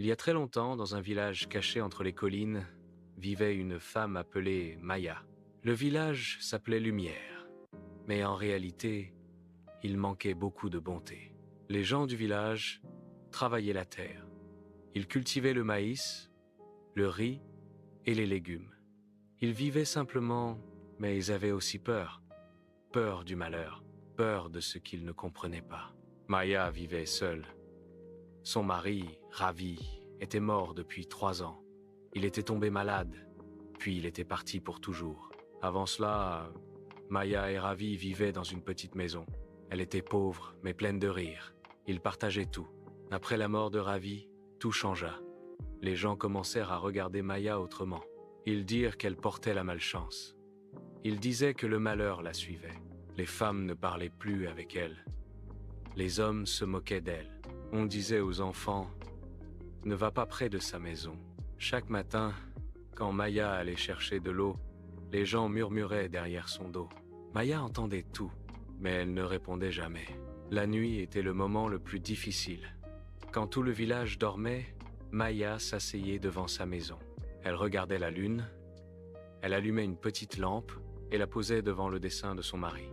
Il y a très longtemps, dans un village caché entre les collines, vivait une femme appelée Maya. Le village s'appelait Lumière, mais en réalité, il manquait beaucoup de bonté. Les gens du village travaillaient la terre. Ils cultivaient le maïs, le riz et les légumes. Ils vivaient simplement, mais ils avaient aussi peur. Peur du malheur, peur de ce qu'ils ne comprenaient pas. Maya vivait seule. Son mari, Ravi, était mort depuis 3 ans. Il était tombé malade, puis il était parti pour toujours. Avant cela, Maya et Ravi vivaient dans une petite maison. Elle était pauvre, mais pleine de rire. Ils partageaient tout. Après la mort de Ravi, tout changea. Les gens commencèrent à regarder Maya autrement. Ils dirent qu'elle portait la malchance. Ils disaient que le malheur la suivait. Les femmes ne parlaient plus avec elle. Les hommes se moquaient d'elle. On disait aux enfants « Ne va pas près de sa maison ». Chaque matin, quand Maya allait chercher de l'eau, les gens murmuraient derrière son dos. Maya entendait tout, mais elle ne répondait jamais. La nuit était le moment le plus difficile. Quand tout le village dormait, Maya s'asseyait devant sa maison. Elle regardait la lune, elle allumait une petite lampe et la posait devant le dessin de son mari.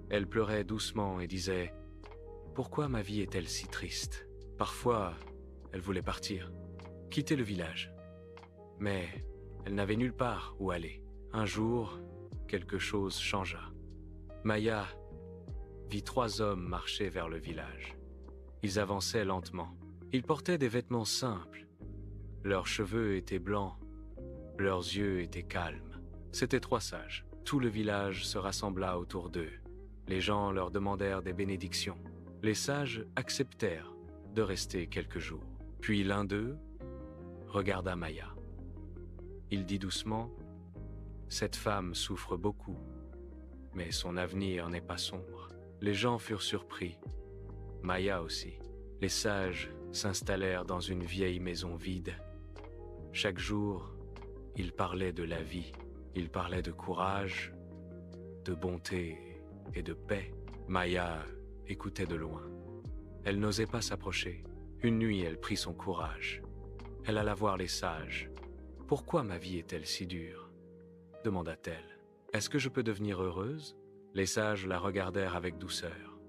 Elle pleurait doucement et disait « Pourquoi ma vie est-elle si triste ?» Parfois, elle voulait partir, quitter le village. Mais elle n'avait nulle part où aller. Un jour, quelque chose changea. Maya vit 3 hommes marcher vers le village. Ils avançaient lentement. Ils portaient des vêtements simples. Leurs cheveux étaient blancs. Leurs yeux étaient calmes. C'étaient 3 sages. Tout le village se rassembla autour d'eux. Les gens leur demandèrent des bénédictions. Les sages acceptèrent de rester quelques jours. Puis l'un d'eux regarda Maya. Il dit doucement « Cette femme souffre beaucoup, mais son avenir n'est pas sombre. » Les gens furent surpris. Maya aussi. Les sages s'installèrent dans une vieille maison vide. Chaque jour, ils parlaient de la vie. Ils parlaient de courage, de bonté et de paix. Maya écoutait de loin. Elle n'osait pas s'approcher. Une nuit, elle prit son courage. Elle alla voir les sages. « Pourquoi ma vie est-elle si dure ?» demanda-t-elle. « Est-ce que je peux devenir heureuse ?» Les sages la regardèrent avec douceur.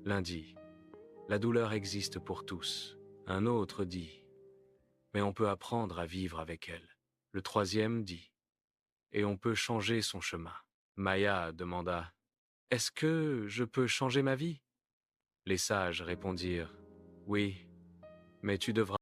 L'un dit « La douleur existe pour tous. » Un autre dit « Mais on peut apprendre à vivre avec elle. » Le troisième dit « Et on peut changer son chemin. » Maya demanda « Est-ce que je peux changer ma vie ?» Les sages répondirent « Oui, mais tu devras